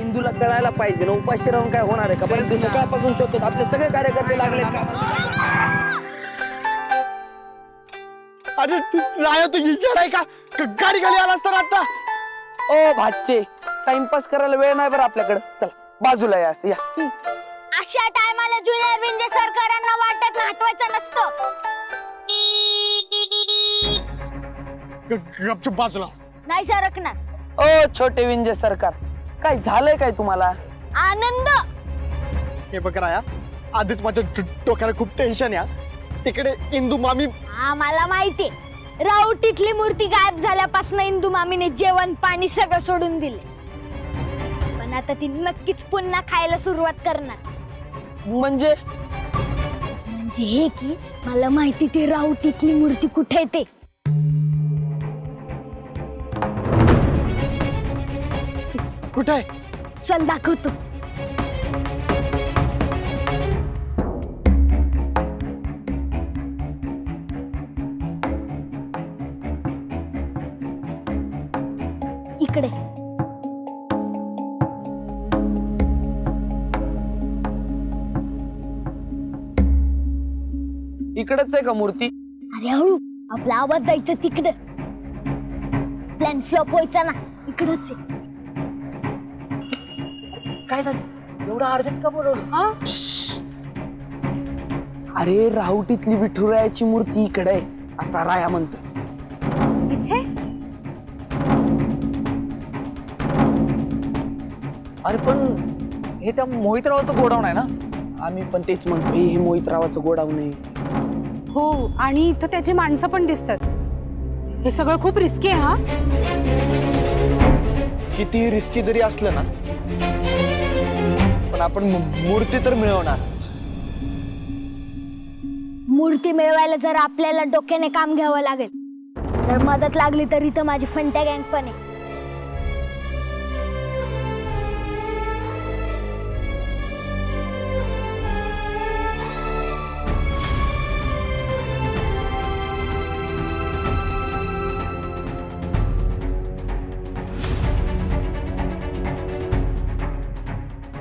इंदूला कळायला पाहिजे ना, उपाशी राहून काय होणार आहे का? पण ते सकाळपासून शोधतात, आपले सगळे कार्यकर्ते लागले का? अरे राया तू आहे का? गाडी खाली आलास तर आता. ओ भाचे, टाइमपास करायला वेळ नाही बरं आपल्याकडे. चला बाजूला या, असं या. अशा टायमाला ज्युनियर विंजे सरकारांना वाटत नाटवायचं नसतं. गपचूप बाजूला. नाही सरकणार. ओ छोटे विंजे सरकार, काय झालंय काय तुम्हाला? आनंद. हे बघ राया, आधीच माझ्या डोक्याला खूप टेन्शन या. तिकडे इंदू मामी. हा मला माहितीये, राऊटीतली मूर्ती गायब झाल्यापासून इंदू मामीने जेवण पाणी सगळं सोडून दिले. पण आता ती नक्कीच पुन्हा खायला सुरुवात करणार. म्हणजे हे की मला माहिती ती राऊटीतली मूर्ती कुठे आहे ते. कुठे आहे? चल दाखवतो. इकडे. इकडच आहे का मूर्ती? अरे हळू, आपला आवाज जायचं तिकडे. प्लॅन फ्लॉप व्हायचा ना, इकडच आहे. काय झालं? एवढं अर्जंट का बोलवलं? अरे राहुटीतली विठुरायाची मूर्ती इकडे आहे, असा राया म्हणतो. इथे? अरे पण हे त्या मोहितरावाचं गोडाऊन आहे ना? आम्ही पण तेच म्हणतो, हे मोहितरावाचं गोडाऊन आहे. हो, आणि इथं त्याची माणसं पण दिसतात. हे सगळं खूप रिस्की आहे. हा, किती रिस्की जरी असलं ना, पण आपण मूर्ती तर मिळवणारच. मूर्ती मिळवायला जर आपल्याला डोक्याने काम घ्यावं लागेल, तर मदत लागली तर इथं माझी फंट्या गँग पण आहे.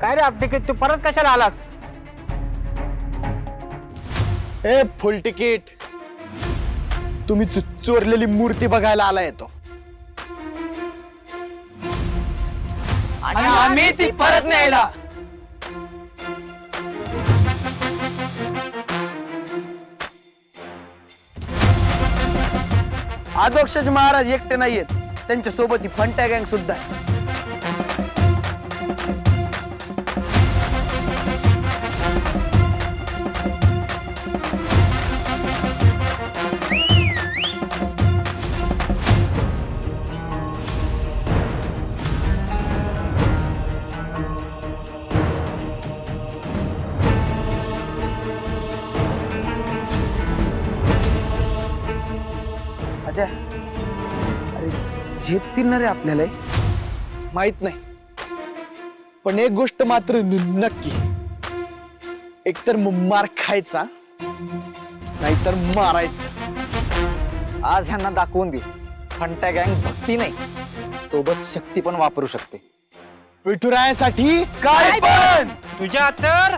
काय रे अपटिकेट, तू परत कशाला आलास? ए फुल तिकीट, तुम्ही चोरलेली मूर्ती बघायला आला येतो. आणि आम्ही ती परत न्यायला. आदोक्षज महाराज एकटे नाहीयेत, त्यांच्या सोबत ही फंट्या गँग सुद्धा आहे. अरे झेपतील ना रे आपल्याला? माहित नाही, पण एक गोष्ट मात्र नक्की, एकतर मार खायचा नाहीतर मारायचं. आज ह्यांना दाखवून देऊ, फंट्या गँग भक्ती नाही, सोबत शक्ती पण वापरू शकते. विठुरायासाठी काय पण तुझ्या तर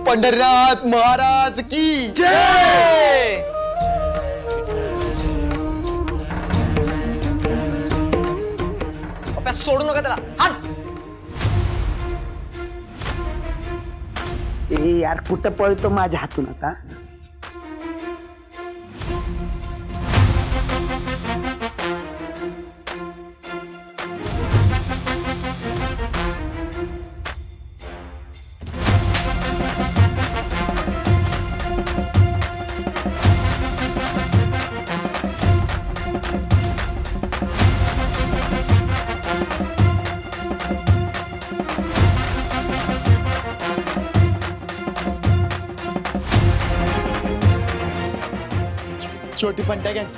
पंढरीनाथ महाराज की जय. पप्या, सोडू नका त्याला. हाण. ए यार कुठं पळतो माझ्या हातून आता. छोटी फंट्या गँग,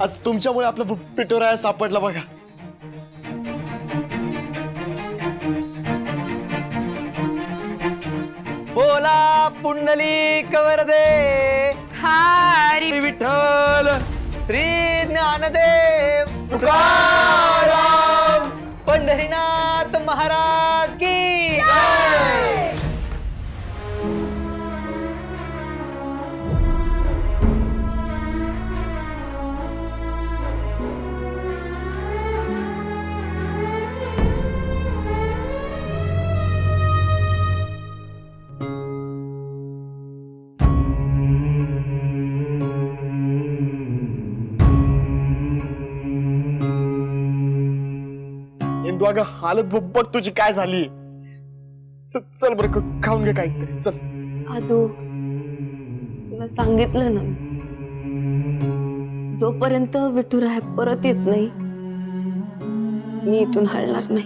आज तुमच्यामुळे आपला पिटोराया सापडला बघा. बोला पुंडलिक वरदे. हरी विठ्ठल श्री ज्ञानदेव तुकाराम पंढरीनाथ महाराज की जय. इंदू अगं हालत बघ तुझी काय झाली. चल बरं खाऊन घे काहीतरी चल. आदू तुला सांगितलं ना मी, जोपर्यंत विठुराया परत येत नाही मी इथून हलणार नाही.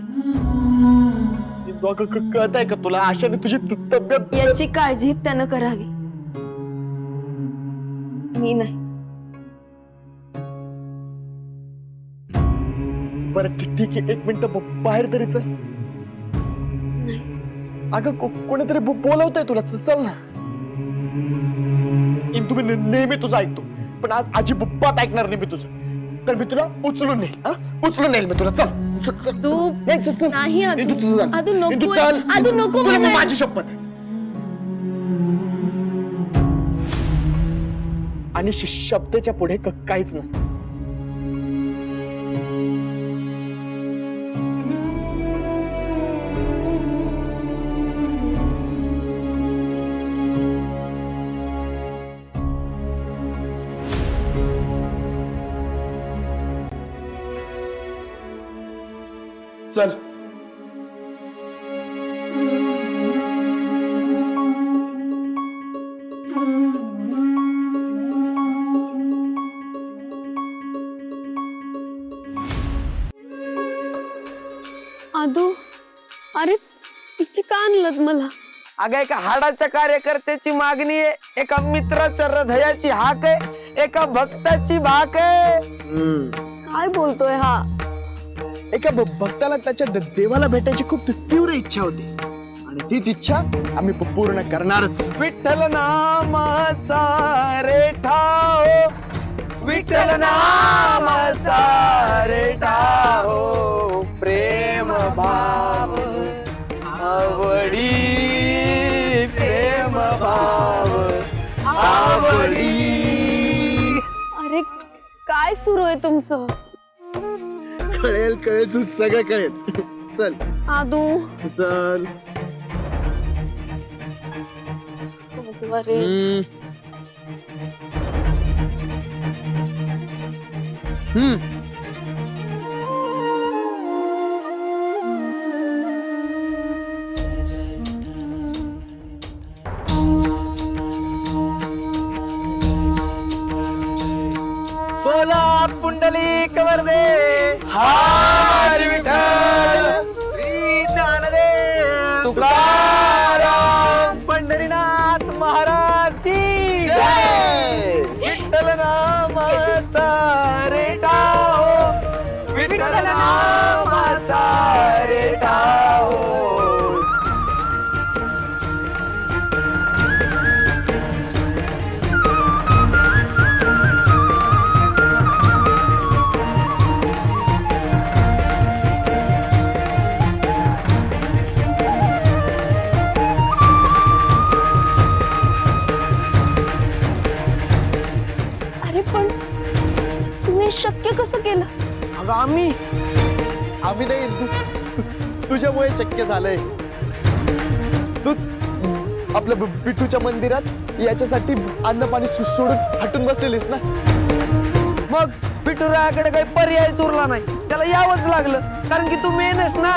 इंदू अगं कळत आहे का तुला, आशाने तुझी तब्येत. याची काळजी त्यानं करावी, मी नाही. बरं ठीक आहे, एक मिनिट बाहेर तरी चल. अगं कोणीतरी बोलवतंय तुला, चल ना. इंदू मी नेहमी तुझं ऐकतो, पण आज अजिबात ऐकणार नाही मी तुझं. तर मी तुला उचलून नेईल, उचलून नेईल मी तुला. चल तू नाही आदू. आदू नको. आदू नको मला. माझी शपथ. आणि शब्दाच्या पुढे काहीच नसतं. चल. आदू, अरे इथे का आणलं मला? अगं एका हाडाच्या कार्यकर्त्याची मागणी आहे, एका मित्राच्या हृदयाची हाक आहे, एका भक्ताची भाक आहे. काय बोलतोय हा? एका भक्ताला त्याच्या देवाला भेटायची खूप तीव्र इच्छा होती, आणि तीच इच्छा आम्ही पूर्ण करणारच. विठ्ठल नामाचा रेठाओ, विठ्ठल नामाचा रेठाओ, प्रेम भाव आवडी, प्रेम भाव आवडी. अरे काय सुरू आहे तुमचं? कळेल कळेल सगळं कळेल. चल आदू. चल. अरे बोला पुंडलिक वरदे. हरी विठ्ठल श्री ज्ञानदेव तुकाराम पंढरीनाथ महाराज की जय. विठ्ठल नामाचा रेठाओ, विठ्ठल नामाचा रेठाओ. अरे पण तुम्ही हे शक्य कसं केलं? अगं आम्ही नाही इंदू, तुझ्यामुळे शक्य झालंय. तूच आपल्या बिठूच्या मंदिरात याच्यासाठी अन्न पाणी सोडून हटून बसलेलीस ना. मग विठुरायाकडे काही पर्याय उरला नाही, त्याला यावंच लागलं, कारण की तू मेन आहेस ना.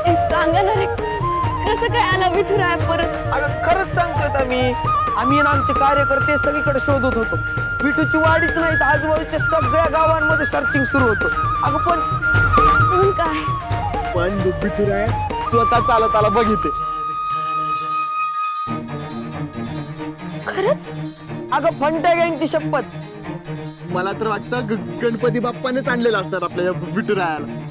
हे सांगा ना रे, कसं काय आला विठुराया परत? अगं खरंच सांगतोय आम्ही ना आमचे कार्यकर्ते सगळीकडे शोधत होतो. विठूची वाडीच नाही तर आजूबाजूच्या सगळ्या गावांमध्ये सर्चिंग सुरू होतं. अगं पण काय? पण बिठुराया स्वतः चालत आला बघिते. खरंच? अगं फंट्या गँगची शपथ. मला तर वाटतं गणपती बाप्पानेच आणलेलं असणार आपल्या बिठुरायाला.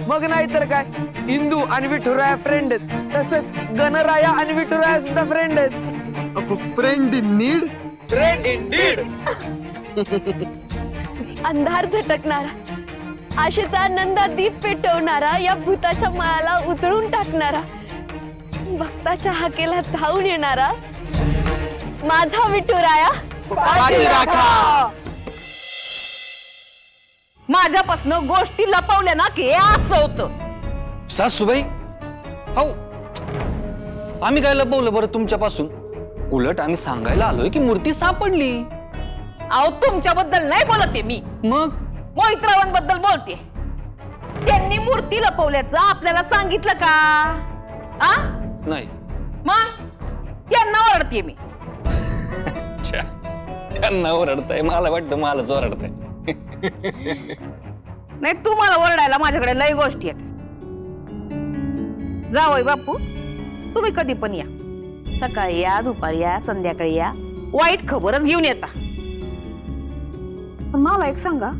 मग नाही तर काय, हिंदू आणि विठुराया फ्रेंड आहेत, तसंच गणराया आणि विठुराया सुद्धा फ्रेंड आहेत. Friend in need. Friend Indeed. अंधार झटकणारा, आशेचा आनंदात दीप पेटवणारा, या भूताच्या माळाला उजळून टाकणारा, भक्ताच्या हाकेला धावून येणारा माझा विठुराया. माझ्यापासून गोष्टी लपवल्या ना की हे असं होतं. सासूबाई, हो आम्ही काय लपवलं बरं तुमच्यापासून? उलट आम्ही सांगायला आलोय की मूर्ती सापडली. अहो तुमच्याबद्दल नाही बोलते मी, मग मोहितरावांबद्दल बोलते. त्यांनी मूर्ती लपवल्याचं आपल्याला सांगितलं का? आ नाही. मग त्यांना ओरडते मी. त्यांना ओरडताय, मला वाटतं मलाच ओरडताय. नाही, तुम्हाला ओरडायला माझ्याकडे लय गोष्टी आहेत. जावई बापू, तुम्ही कधी पण या, सकाळी या, दुपारी या, संध्याकाळी या, वाईट खबरच घेऊन येता. पण मला एक सांगा,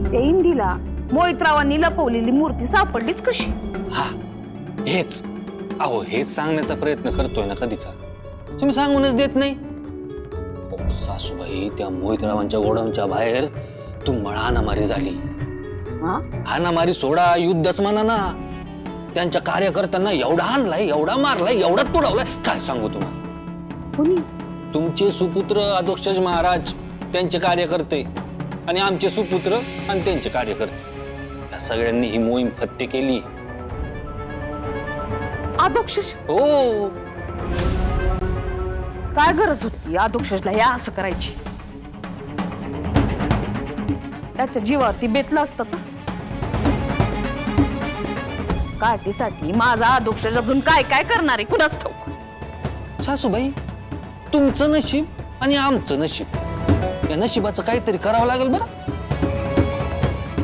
त्या इंदीला मोहितरावांनी लपवलेली मूर्ती सापडलीच कशी? हा हेच, अहो हेच सांगण्याचा प्रयत्न करतोय ना कधीचा. तुम्ही सांगूनच देत नाही. सासूबाई, त्या मोहितरावांच्या गोडाऊनच्या बाहेर तुम्हाला हाणामारी झाली. हाणामारी सोडा, युद्धच म्हणा ना. त्यांच्या कार्यकर्त्यांना एवढा हाणलाय, एवढा मारलाय, एवढा तुडवलाय, काय सांगू तुम्हाला. तुमचे सुपुत्र अधोक्षज महाराज, त्यांचे कार्यकर्ते, आणि आमचे सुपुत्र आणि त्यांचे कार्यकर्ते, या सगळ्यांनी ही मोहीम फत्ते केली. अधोक्षज? हो. काय गरज होती अधोक्षजला या असं करायची? त्याच्या जीवावरती बेतलं असतं का? काठीसाठी माझा अधोक्षज अजून काय काय करणार आहे कुणास ठाऊक. सासूबाई, तुमचं नशीब आणि आमचं नशीब, या नशिबाचं काहीतरी करावं लागेल बरं.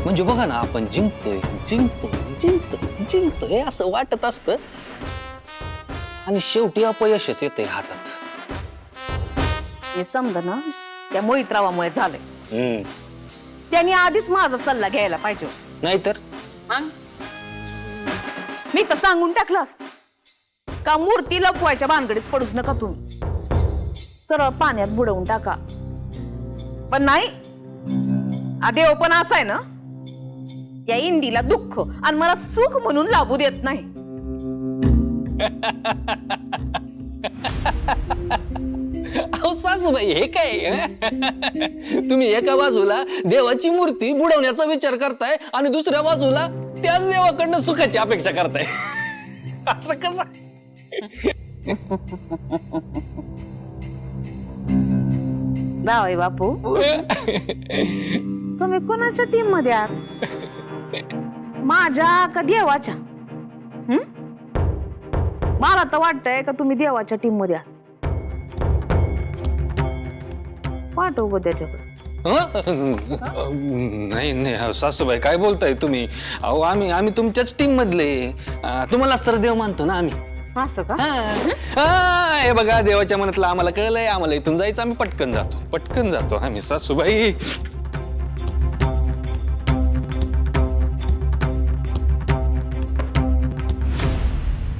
म्हणजे बघा ना, आपण जिंकतोय जिंकतोय जिंकतोय जिंकतोय असं वाटत असतं, आणि शेवटी अपयशच येते हातात. हे समजा ना, त्या मोहितरावामुळे झालंय. त्यांनी आधीच माझा सल्ला घ्यायला पाहिजे. नाहीतर मी तर सांगून टाकलं असतं का मूर्ती लपवायच्या भानगडीत पडूच नका तुम्ही, सरळ पाण्यात बुडवून टाका. पण नाही, हा देव पण असा आहे ना, या इंदीला दुःख आणि मला सुख म्हणून लाभू देत नाही. अहो सासूबाई, हे काय? तुम्ही एका बाजूला देवाची मूर्ती बुडवण्याचा विचार करताय आणि दुसऱ्या बाजूला त्याच देवाकडनं सुखाची अपेक्षा करताय. असं कसं? जावई बापू, तुम्ही कोणाच्या टीम मध्ये आहात, माझ्या का देवाच्या? मला तर वाटतंय का तुम्ही देवाच्या टीम मध्ये आहात. पाठवू त्याच्याकडे. नाही नाही सासूबाई, काय बोलताय तुम्ही? अहो आम्ही तुमच्याच टीम मधले, तुम्हालाच तर देव मानतो ना आम्ही. असं का? हे बघा, देवाच्या मनातलं आम्हाला कळलंय, आम्हाला इथून जायचं, आम्ही पटकन जातो आम्ही. सासूबाई,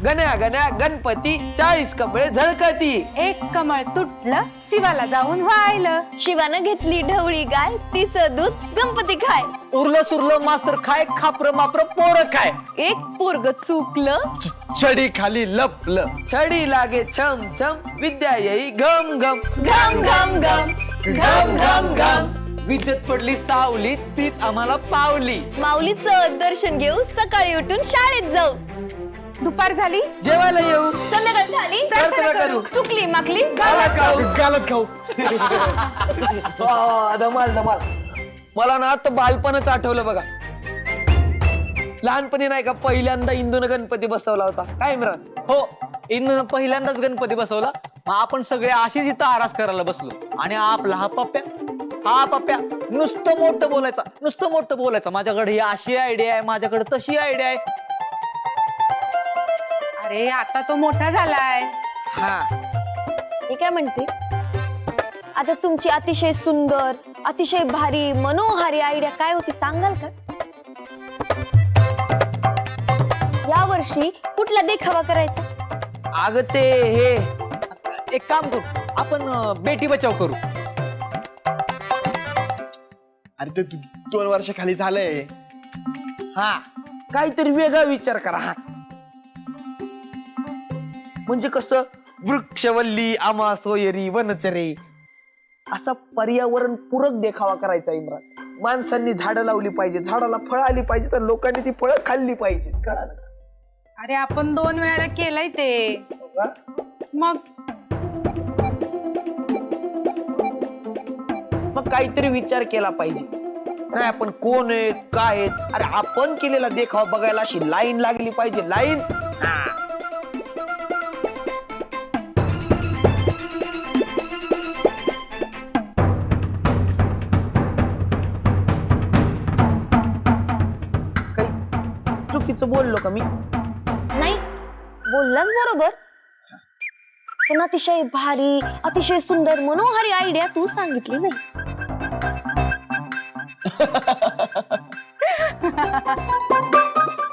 गण्या गण्या गणपती 40 कमळे झळकती. एक कमळ तुटलं शिवाला जाऊन व्हायलं. शिवानं घेतली ढवळी गाय तिचं दूध गणपती खाय. उरलं सुरलं मास्तर खाय खापर मापर पोर खाय. एक पोरग चुकलं छडी खाली लपलं. छडी लागे छम छम विद्या येई घम घम. घम घम घम घम घम घम. विद्युत पडली सावली तीच आम्हाला पावली. माऊलीचं दर्शन घेऊ सकाळी उठून शाळेत जाऊ. दुपार झाली जेवायला येऊ संध्याकाळ झाली प्रार्थना करू. चुकली माकली गालात खाऊ. धमाल धमाल. मला ना आता बालपणच आठवलं बघा. लहानपणी नाही का पहिल्यांदा इंदून गणपती बसवला होता काय इम्रान? हो इंदून पहिल्यांदाच गणपती बसवला. मग आपण सगळे अशीच इथं आरास करायला बसलो आणि आपला हा पप्प्या नुसतं मोठं बोलायचा माझ्याकडे ही अशी आयडिया आहे माझ्याकडे तशी आयडिया आहे. अरे आता तो मोठा झालाय. मी काय म्हणते आता तुमची अतिशय सुंदर अतिशय भारी मनोहारी आयडिया काय होती सांगाल का? या वर्षी कुठला देखावा करायचा? अग ते हे एक काम करू आपण बेटी बचाव करू. अरे ते 2 वर्षाखाली झालंय. हा काहीतरी वेगळा विचार करा. हा म्हणजे कसं वृक्षवल्ली आमा सोयरी वनचरे असा पर्यावरण पूरक देखावा करायचा इम्रान. माणसांनी झाडं लावली पाहिजे झाडाला फळं आली पाहिजे तर लोकांनी ती फळं खाल्ली पाहिजे. कळालं का? अरे आपण 2 वेळाला केलंय ते. मग मग काहीतरी विचार केला पाहिजे. नाही आपण कोण आहेत काय आहेत. अरे आपण केलेला देखावा बघायला अशी लाईन लागली पाहिजे. लाईन चुकीचं बोललो का मी? नाही बोललाच बरोबर पण अतिशय भारी अतिशय सुंदर मनोहारी आयडिया तू सांगितली नाहीस.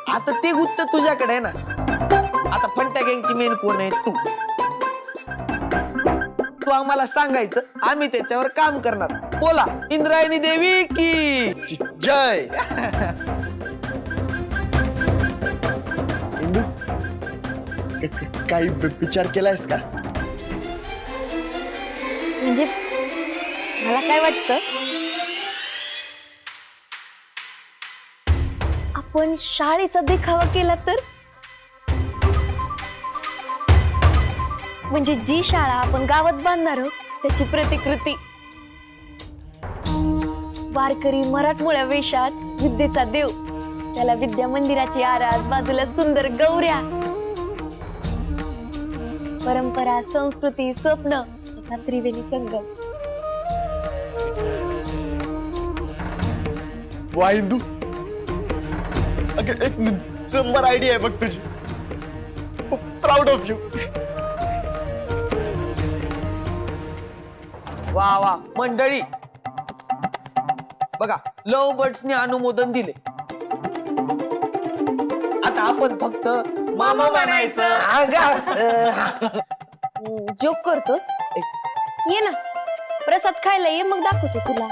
आता ते उत्तर तुझ्याकडे आहे ना. आता फंट्या गँगची मेन कोण आहे? तू आम्हाला सांगायचं आम्ही त्याच्यावर काम करणार. बोला इंद्रायणी देवी की जय. इंदू काही विचार केलायस का? म्हणजे मला काय वाटतं आपण शाळेचा देखावा केला तर म्हणजे जी शाळा आपण गावात बांधणार आहोत त्याची प्रतिकृती वारकरी मराठमोळ्या वेशात विद्येचा देव त्याला विद्या मंदिराची आरास बाजूला सुंदर गौऱ्या परंपरा संस्कृती स्वप्न याचा त्रिवेणी संगम. वा इंदू एक नंबर आयडिया आहे बघ तुझी. Proud of you. वा वा मंडळी बघा लव बर्ड्सने अनुमोदन दिले. आता आपण फक्त मामा म्हणायचं. जोक करतोस ये ना प्रसाद खायला ये मग दाखवतो तुला.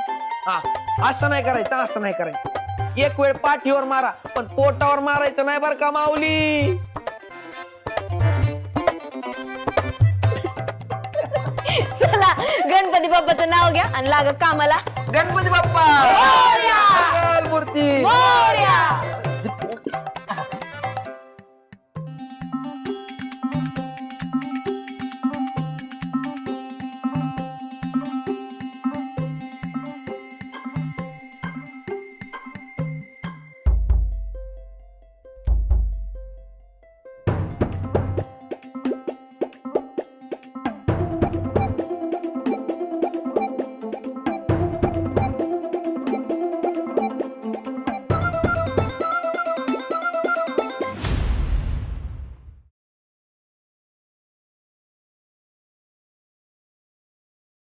हा असं नाही करायचं असं नाही करायचं. एक वेळ पाठीवर मारा पण पोटावर मारायचं नाही बरं का माऊली. चला गणपती बाप्पाचं नाव घ्या आणि लागा कामाला. गणपती बाप्पा मोरया! मंगल मूर्ती मोरया!